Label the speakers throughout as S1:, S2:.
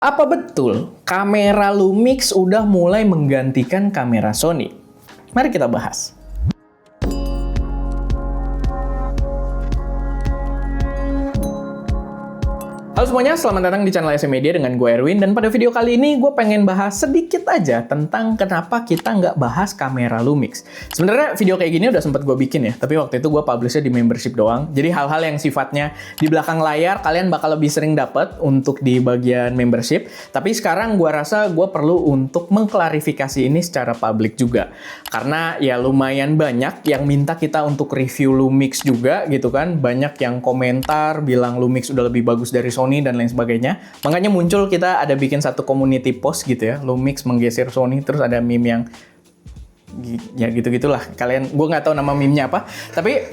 S1: Apa betul kamera Lumix udah mulai menggantikan kamera Sony? Mari kita bahas. Halo semuanya, selamat datang di channel SM Media dengan gue Erwin. Dan pada video kali ini gue pengen bahas sedikit aja tentang kenapa kita nggak bahas kamera Lumix. Sebenarnya video kayak gini udah sempat gue bikin ya, tapi waktu itu gue publishnya di membership doang. Jadi hal-hal yang sifatnya di belakang layar kalian bakal lebih sering dapat untuk di bagian membership. Tapi sekarang gue rasa gue perlu untuk mengklarifikasi ini secara publik juga. Karena ya lumayan banyak yang minta kita untuk review Lumix juga gitu kan. Banyak yang komentar bilang Lumix udah lebih bagus dari Sony dan lain sebagainya. Makanya muncul kita ada bikin satu community post gitu ya, Lumix menggeser Sony, terus ada meme yang ya gitu-gitulah. Gue nggak tahu nama meme-nya apa, tapi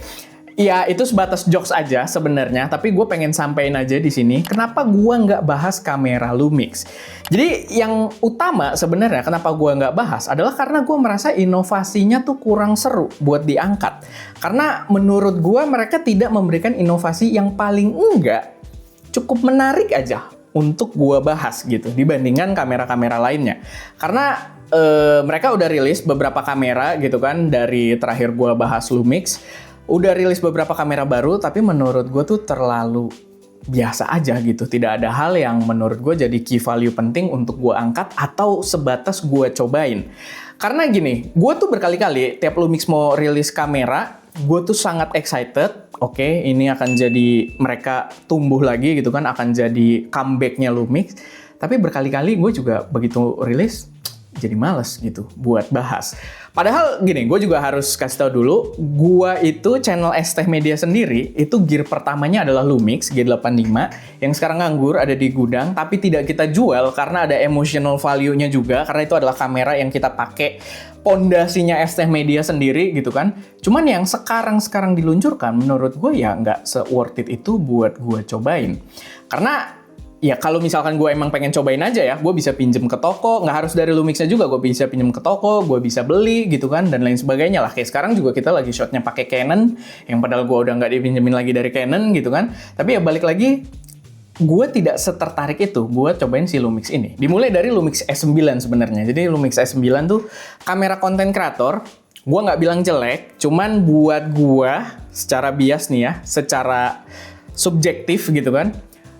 S1: ya itu sebatas jokes aja sebenarnya. Tapi gue pengen sampein aja di sini kenapa gue nggak bahas kamera Lumix. Jadi yang utama sebenarnya kenapa gue nggak bahas adalah karena gue merasa inovasinya tuh kurang seru buat diangkat. Karena menurut gue mereka tidak memberikan inovasi yang paling enggak cukup menarik aja untuk gua bahas gitu dibandingkan kamera-kamera lainnya. Karena mereka udah rilis beberapa kamera gitu kan dari terakhir gua bahas Lumix. Udah rilis beberapa kamera baru tapi menurut gua tuh terlalu biasa aja gitu. Tidak ada hal yang menurut gua jadi key value penting untuk gua angkat atau sebatas gua cobain. Karena gini, gua tuh berkali-kali tiap Lumix mau rilis kamera, gue tuh sangat excited. Oke, ini akan jadi mereka tumbuh lagi gitu kan, akan jadi comeback-nya Lumix. Tapi berkali-kali gue juga begitu rilis jadi males gitu buat bahas. Padahal gini, gue juga harus kasih tahu dulu, gue itu channel ST Media sendiri, itu gear pertamanya adalah Lumix G85, yang sekarang nganggur, ada di gudang, tapi tidak kita jual karena ada emotional value-nya juga, karena itu adalah kamera yang kita pakai pondasinya ST Media sendiri gitu kan. Cuman yang sekarang diluncurkan, menurut gue ya nggak se-worth it itu buat gue cobain. Karena ya kalau misalkan gue emang pengen cobain aja ya, gue bisa pinjem ke toko, nggak harus dari Lumixnya juga, gue bisa pinjem ke toko, gue bisa beli gitu kan, dan lain sebagainya lah. Kayak sekarang juga kita lagi shotnya pakai Canon, yang padahal gue udah nggak dipinjemin lagi dari Canon gitu kan. Tapi ya balik lagi, gue tidak setertarik itu buat cobain si Lumix ini. Dimulai dari Lumix S9 sebenarnya. Jadi Lumix S9 tuh kamera konten kreator, gue nggak bilang jelek, cuman buat gue secara bias nih ya, secara subjektif gitu kan,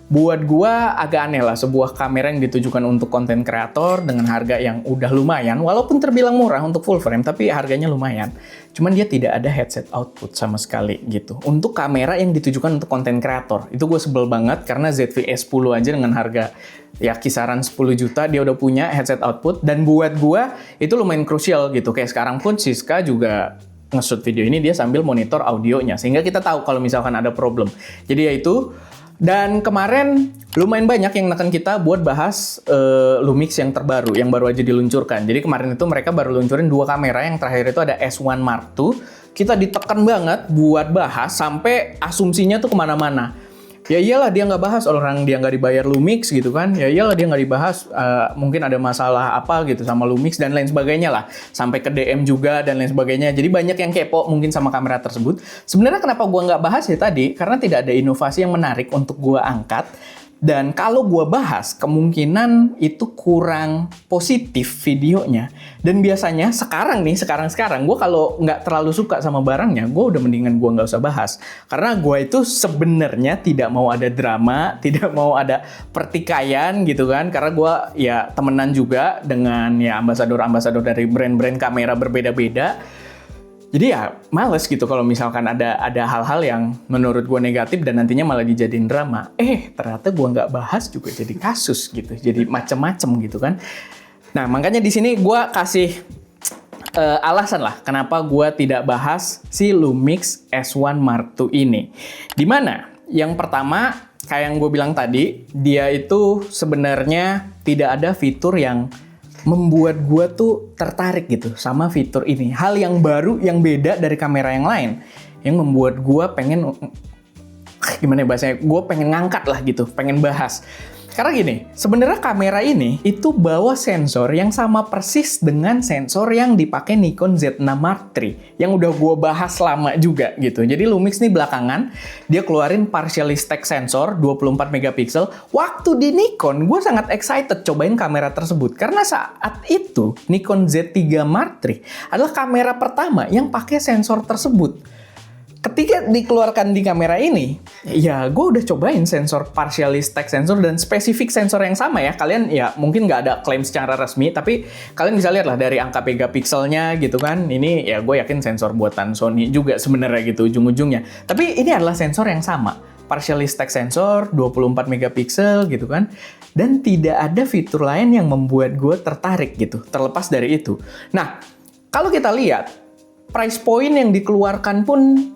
S1: buat gua agak aneh lah sebuah kamera yang ditujukan untuk konten kreator dengan harga yang udah lumayan, walaupun terbilang murah untuk full frame, tapi harganya lumayan. Cuman dia tidak ada headset output sama sekali gitu. Untuk kamera yang ditujukan untuk konten kreator, itu gue sebel banget karena ZV-E10 aja dengan harga ya kisaran 10 juta dia udah punya headset output, dan buat gua itu lumayan krusial gitu. Kayak sekarang pun Siska juga nge-shoot video ini dia sambil monitor audionya, sehingga kita tahu kalau misalkan ada problem. Jadi ya itu. Dan kemarin lumayan banyak yang neken kita buat bahas Lumix yang terbaru, yang baru aja diluncurkan. Jadi kemarin itu mereka baru luncurin 2 kamera, yang terakhir itu ada S1 Mark II. Kita ditekan banget buat bahas, sampai asumsinya tuh kemana-mana. Ya iyalah dia nggak bahas, orang dia nggak dibayar Lumix gitu kan. Ya iyalah dia nggak dibahas, mungkin ada masalah apa gitu sama Lumix dan lain sebagainya lah. Sampai ke DM juga dan lain sebagainya. Jadi banyak yang kepo mungkin sama kamera tersebut. Sebenarnya kenapa gua nggak bahas ya tadi? Karena tidak ada inovasi yang menarik untuk gua angkat. Dan kalau gua bahas, kemungkinan itu kurang positif videonya. Dan biasanya sekarang gue kalau nggak terlalu suka sama barangnya, gue udah mendingan gue nggak usah bahas. Karena gue itu sebenarnya tidak mau ada drama, tidak mau ada pertikaian gitu kan. Karena gue ya temenan juga dengan ya ambasador-ambasador dari brand-brand kamera berbeda-beda. Jadi ya males gitu kalau misalkan ada hal-hal yang menurut gue negatif dan nantinya malah dijadiin drama. Ternyata gue nggak bahas juga jadi kasus gitu, jadi macem-macem gitu kan. Nah makanya di sini gue kasih alasan lah kenapa gue tidak bahas si Lumix S1 Mark II ini. Dimana yang pertama kayak yang gue bilang tadi, dia itu sebenarnya tidak ada fitur yang membuat gue tuh tertarik gitu sama fitur ini. Hal yang baru, yang beda dari kamera yang lain, yang membuat gue pengen, gimana ya bahasanya, gue pengen ngangkat lah gitu, pengen bahas. Karena gini, sebenarnya kamera ini itu bawa sensor yang sama persis dengan sensor yang dipakai Nikon Z6 Mark III yang udah gue bahas lama juga gitu. Jadi Lumix nih belakangan dia keluarin partially stack sensor 24 megapiksel. Waktu di Nikon gue sangat excited cobain kamera tersebut karena saat itu Nikon Z3 Mark III adalah kamera pertama yang pakai sensor tersebut. Ketika dikeluarkan di kamera ini, ya gue udah cobain sensor partially stack sensor dan spesifik sensor yang sama ya. Kalian ya mungkin nggak ada klaim secara resmi, tapi kalian bisa lihat lah dari angka megapikselnya gitu kan. Ini ya gue yakin sensor buatan Sony juga sebenarnya gitu ujung-ujungnya. Tapi ini adalah sensor yang sama. Partially stack sensor, 24 megapiksel gitu kan. Dan tidak ada fitur lain yang membuat gue tertarik gitu, terlepas dari itu. Nah, kalau kita lihat, price point yang dikeluarkan pun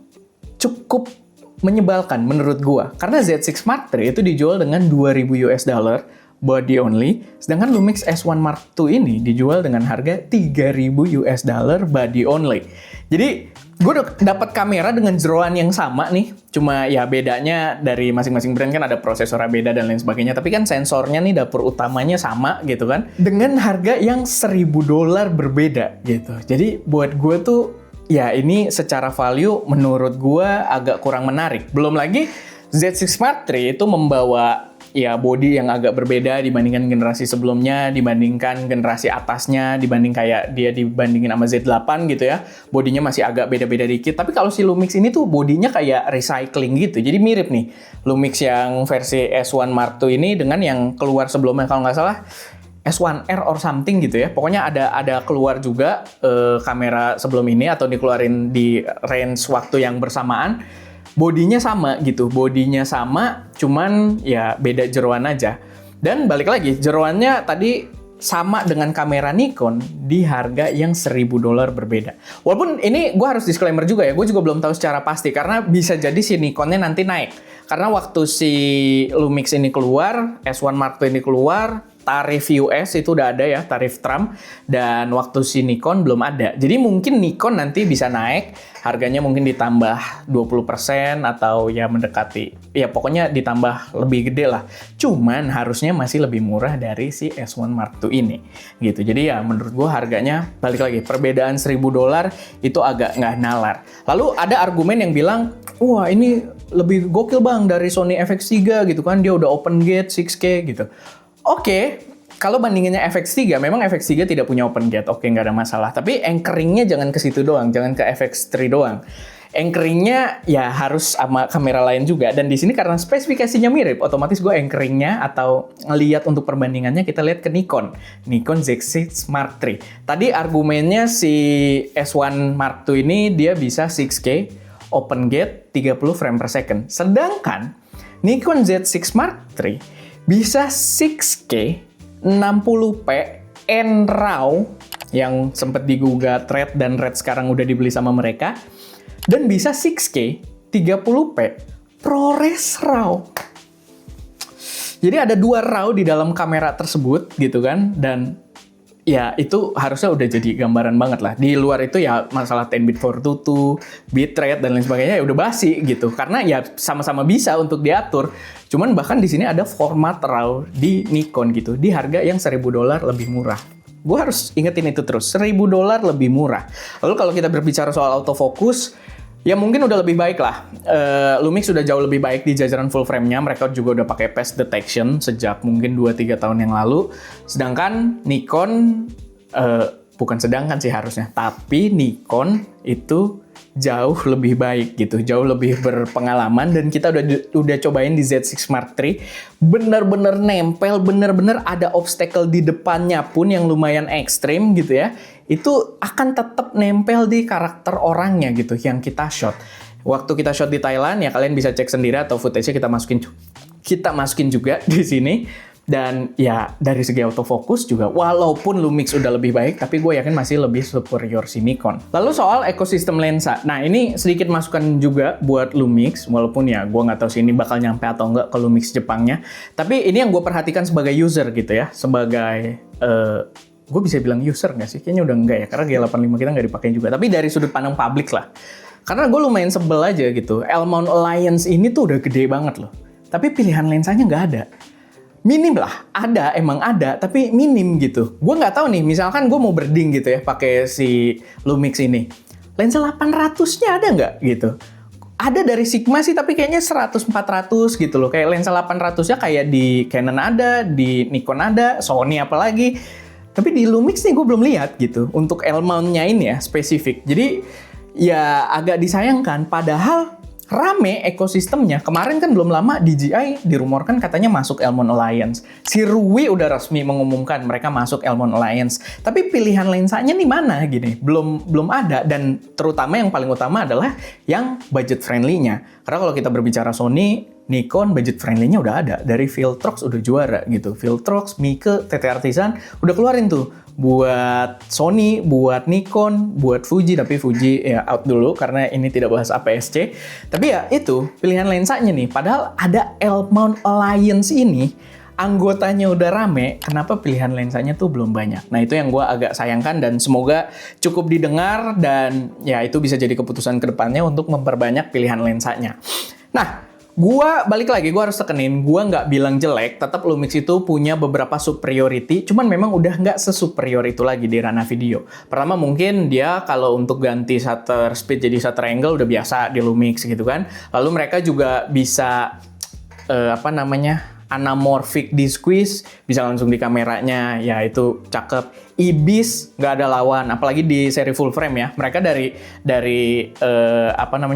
S1: cukup menyebalkan menurut gua. Karena Z6 Mark III itu dijual dengan 2.000 US dollar body only, sedangkan Lumix S1 Mark II ini dijual dengan harga 3.000 US dollar body only. Jadi, gue udah dapat kamera dengan jeroan yang sama nih, cuma ya bedanya dari masing-masing brand kan ada prosesornya beda dan lain sebagainya, tapi kan sensornya nih dapur utamanya sama gitu kan, dengan harga yang 1.000 dolar berbeda gitu. Jadi, buat gue tuh ya ini secara value menurut gua agak kurang menarik. Belum lagi Z6 Mark III itu membawa ya body yang agak berbeda dibandingkan generasi sebelumnya, dibandingkan generasi atasnya, dibandingin sama Z8 gitu ya. Bodinya masih agak beda-beda dikit. Tapi kalau si Lumix ini tuh bodinya kayak recycling gitu. Jadi mirip nih Lumix yang versi S1 Mark II ini dengan yang keluar sebelumnya kalau nggak salah S1R or something gitu ya. Pokoknya ada keluar juga kamera sebelum ini atau dikeluarin di range waktu yang bersamaan. Bodinya sama gitu. Bodinya sama, cuman ya beda jeroan aja. Dan balik lagi, jeroannya tadi sama dengan kamera Nikon di harga yang 1.000 dolar berbeda. Walaupun ini gue harus disclaimer juga ya, gue juga belum tahu secara pasti karena bisa jadi si Nikonnya nanti naik. Karena waktu si Lumix ini keluar, S1 Mark II ini keluar, tarif US itu udah ada ya, tarif Trump, dan waktu si Nikon belum ada. Jadi mungkin Nikon nanti bisa naik, harganya mungkin ditambah 20% atau ya mendekati, ya pokoknya ditambah lebih gede lah. Cuman harusnya masih lebih murah dari si S1 Mark II ini. Gitu. Jadi ya menurut gua harganya, balik lagi, perbedaan 1.000 dolar itu agak nggak nalar. Lalu ada argumen yang bilang, wah ini lebih gokil bang dari Sony FX3 gitu kan, dia udah open gate 6K gitu. Oke, kalau bandingannya FX3, memang FX3 tidak punya open gate, oke nggak ada masalah. Tapi anchoringnya jangan ke situ doang, jangan ke FX3 doang. Anchoringnya ya harus sama kamera lain juga. Dan di sini karena spesifikasinya mirip, otomatis gue anchoringnya atau ngelihat untuk perbandingannya kita lihat ke Nikon Z6 Mark III. Tadi argumennya si S1 Mark II ini dia bisa 6K, open gate 30 frame per second. Sedangkan Nikon Z6 Mark III bisa 6K, 60p, NRAW yang sempat digugat Red dan Red sekarang udah dibeli sama mereka, dan bisa 6K, 30p, ProRes RAW. Jadi ada 2 RAW di dalam kamera tersebut gitu kan, dan ya itu harusnya udah jadi gambaran banget lah. Di luar itu ya masalah 10-bit 422, bitrate dan lain sebagainya ya udah basi gitu. Karena ya sama-sama bisa untuk diatur. Cuman bahkan di sini ada format RAW di Nikon gitu, di harga yang 1.000 dolar lebih murah. Gue harus ingetin itu terus, 1.000 dolar lebih murah. Lalu kalau kita berbicara soal autofocus, ya mungkin udah lebih baik lah. Lumix sudah jauh lebih baik di jajaran full frame-nya. Mereka juga udah pakai pace detection sejak mungkin 2-3 tahun yang lalu. Sedangkan Nikon, bukan sedangkan sih harusnya, tapi Nikon itu jauh lebih baik gitu, jauh lebih berpengalaman, dan kita udah cobain di Z6 Mark III, bener-bener nempel, bener-bener ada obstacle di depannya pun yang lumayan ekstrim gitu ya, itu akan tetap nempel di karakter orangnya gitu yang kita shot. Waktu kita shot di Thailand ya kalian bisa cek sendiri atau footage-nya kita masukin juga di sini. Dan ya dari segi autofocus juga walaupun Lumix udah lebih baik, tapi gue yakin masih lebih superior si Nikon. Lalu soal ekosistem lensa, nah ini sedikit masukan juga buat Lumix, walaupun ya gue nggak tahu sih ini bakal nyampe atau nggak ke Lumix Jepangnya. Tapi ini yang gue perhatikan sebagai user gitu ya, sebagai gue bisa bilang user nggak sih? Kayaknya udah enggak ya, karena G85 kita nggak dipakai juga. Tapi dari sudut pandang publik lah, karena gue lumayan sebel aja gitu. L-mount Alliance ini tuh udah gede banget loh, tapi pilihan lensanya nggak ada. minim lah, emang ada, tapi minim gitu. Gue nggak tahu nih, misalkan gue mau berding gitu ya, pakai si Lumix ini. Lensa 800-nya ada nggak gitu? Ada dari Sigma sih, tapi kayaknya 100-400 gitu loh. Kayak lensa 800-nya kayak di Canon ada, di Nikon ada, Sony apalagi. Tapi di Lumix nih gue belum lihat gitu, untuk L-mount-nya ini ya, spesifik. Jadi, ya agak disayangkan, padahal rame ekosistemnya. Kemarin kan belum lama DJI dirumorkan katanya masuk L-mount Alliance. Si Ruwi udah resmi mengumumkan mereka masuk L-mount Alliance. Tapi pilihan lensanya nih mana gini? Belum ada, dan terutama yang paling utama adalah yang budget friendly-nya. Karena kalau kita berbicara Sony, Nikon budget friendly-nya udah ada. Dari Viltrox udah juara gitu. Viltrox, Mieke, TT Artisan udah keluarin tuh. Buat Sony, buat Nikon, buat Fuji. Tapi Fuji ya out dulu karena ini tidak bahas APS-C. Tapi ya itu pilihan lensanya nih. Padahal ada L-mount Alliance ini, anggotanya udah rame, kenapa pilihan lensanya tuh belum banyak? Nah, itu yang gue agak sayangkan, dan semoga cukup didengar, dan ya itu bisa jadi keputusan kedepannya untuk memperbanyak pilihan lensanya. Nah, gue balik lagi, gue harus tekenin, gue nggak bilang jelek, tetap Lumix itu punya beberapa superiority, cuman memang udah nggak sesuperior itu lagi di ranah video. Pertama mungkin dia kalau untuk ganti shutter speed jadi shutter angle udah biasa di Lumix gitu kan. Lalu mereka juga bisa anamorphic di squeeze, bisa langsung di kameranya, ya itu cakep. Ibis nggak ada lawan, apalagi di seri full frame ya. Mereka dari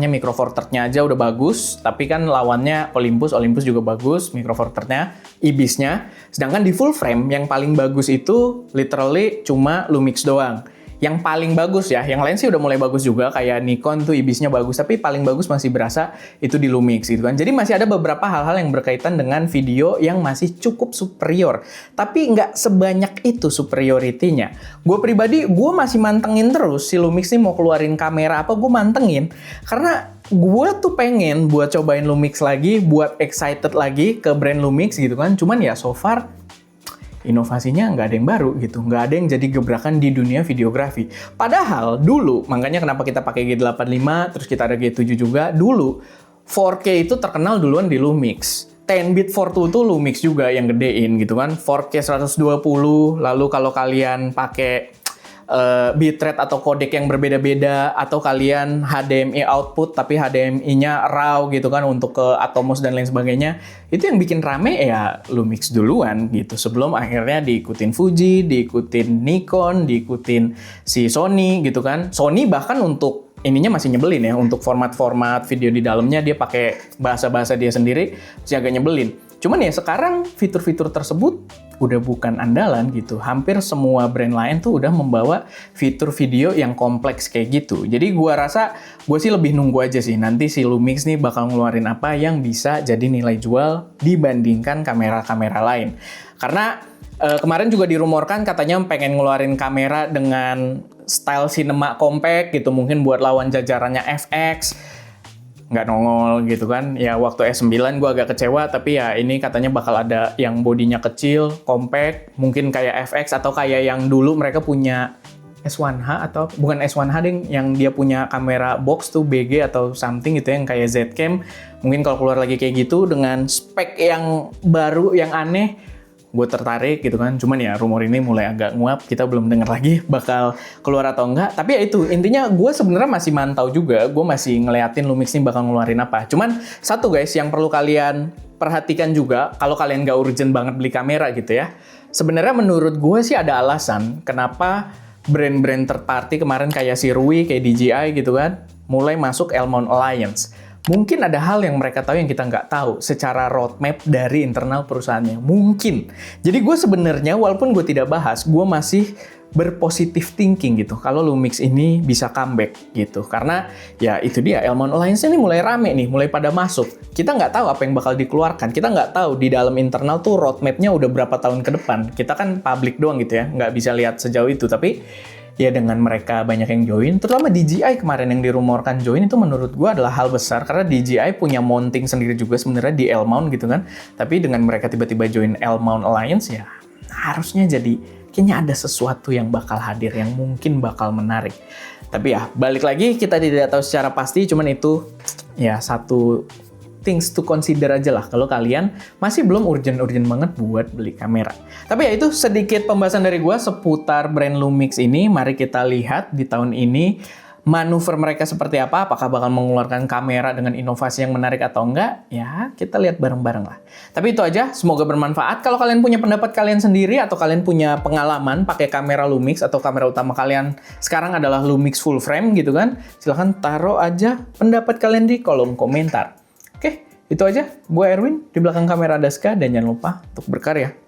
S1: Micro Four Third-nya aja udah bagus, tapi kan lawannya Olympus juga bagus, Micro Four Third-nya, Ibis-nya. Sedangkan di full frame yang paling bagus itu literally cuma Lumix doang. Yang paling bagus ya, yang lain sih udah mulai bagus juga, kayak Nikon tuh Ibis-nya bagus, tapi paling bagus masih berasa itu di Lumix gitu kan. Jadi masih ada beberapa hal-hal yang berkaitan dengan video yang masih cukup superior, tapi nggak sebanyak itu superiority-nya. Gue pribadi, gue masih mantengin terus si Lumix nih mau keluarin kamera apa, gue mantengin. Karena gue tuh pengen buat cobain Lumix lagi, buat excited lagi ke brand Lumix gitu kan. Cuman ya so far, inovasinya nggak ada yang baru gitu, nggak ada yang jadi gebrakan di dunia videografi. Padahal dulu, makanya kenapa kita pakai G85, terus kita ada G7 juga, dulu 4K itu terkenal duluan di Lumix. 10-bit 42 tuh Lumix juga yang gedein gitu kan, 4K 120, lalu kalau kalian pakai bitrate atau codec yang berbeda-beda, atau kalian HDMI output tapi HDMI-nya RAW gitu kan untuk ke Atomos dan lain sebagainya, itu yang bikin rame ya Lumix duluan gitu, sebelum akhirnya diikutin Fuji, diikutin Nikon, diikutin si Sony gitu kan. Sony bahkan untuk ininya masih nyebelin ya, untuk format-format video di dalamnya dia pakai bahasa-bahasa dia sendiri, masih agak nyebelin. Cuman ya sekarang fitur-fitur tersebut udah bukan andalan gitu. Hampir semua brand lain tuh udah membawa fitur video yang kompleks kayak gitu. Jadi gue rasa, gue sih lebih nunggu aja sih. Nanti si Lumix nih bakal ngeluarin apa yang bisa jadi nilai jual dibandingkan kamera-kamera lain. Karena kemarin juga dirumorkan katanya pengen ngeluarin kamera dengan style cinema compact gitu. Mungkin buat lawan jajarannya FX. Nggak nongol gitu kan. Ya waktu S9 gue agak kecewa, tapi ya ini katanya bakal ada yang bodinya kecil, compact, mungkin kayak FX atau kayak yang dulu mereka punya S1H atau bukan S1H ding, yang dia punya kamera box tuh BG atau something gitu yang kayak Zcam. Mungkin kalau keluar lagi kayak gitu dengan spek yang baru, yang aneh, gue tertarik gitu kan. Cuman ya rumor ini mulai agak nguap, kita belum dengar lagi bakal keluar atau enggak. Tapi ya itu, intinya gue sebenarnya masih mantau juga, gue masih ngeliatin Lumix ini bakal ngeluarin apa. Cuman satu guys yang perlu kalian perhatikan juga, kalau kalian gak urgent banget beli kamera gitu ya, sebenarnya menurut gue sih ada alasan kenapa brand-brand third party kemarin kayak si Ruwi, kayak DJI gitu kan, mulai masuk L-mount Alliance. Mungkin ada hal yang mereka tahu yang kita nggak tahu secara roadmap dari internal perusahaannya. Mungkin. Jadi gue sebenarnya, walaupun gue tidak bahas, gue masih berpositif thinking gitu kalau Lumix ini bisa comeback gitu. Karena ya itu dia, L-mount Alliance ini mulai rame nih, mulai pada masuk. Kita nggak tahu apa yang bakal dikeluarkan. Kita nggak tahu di dalam internal tuh roadmap-nya udah berapa tahun ke depan. Kita kan public doang gitu ya, nggak bisa lihat sejauh itu. Tapi ya dengan mereka banyak yang join, terutama DJI kemarin yang dirumorkan join, itu menurut gue adalah hal besar, karena DJI punya mounting sendiri juga sebenarnya di L-mount gitu kan. Tapi dengan mereka tiba-tiba join L-mount Alliance ya harusnya jadi, kayaknya ada sesuatu yang bakal hadir yang mungkin bakal menarik. Tapi ya balik lagi, kita tidak tahu secara pasti, cuman itu ya satu things to consider aja lah kalau kalian masih belum urgent-urgent banget buat beli kamera. Tapi ya itu sedikit pembahasan dari gue seputar brand Lumix ini. Mari kita lihat di tahun ini manuver mereka seperti apa, apakah bakal mengeluarkan kamera dengan inovasi yang menarik atau enggak, ya kita lihat bareng-bareng lah. Tapi itu aja, semoga bermanfaat. Kalau kalian punya pendapat kalian sendiri atau kalian punya pengalaman pakai kamera Lumix atau kamera utama kalian sekarang adalah Lumix full frame gitu kan, silahkan taruh aja pendapat kalian di kolom komentar. Oke, itu aja. Gue Erwin, di belakang kamera Daska, dan jangan lupa untuk berkarya.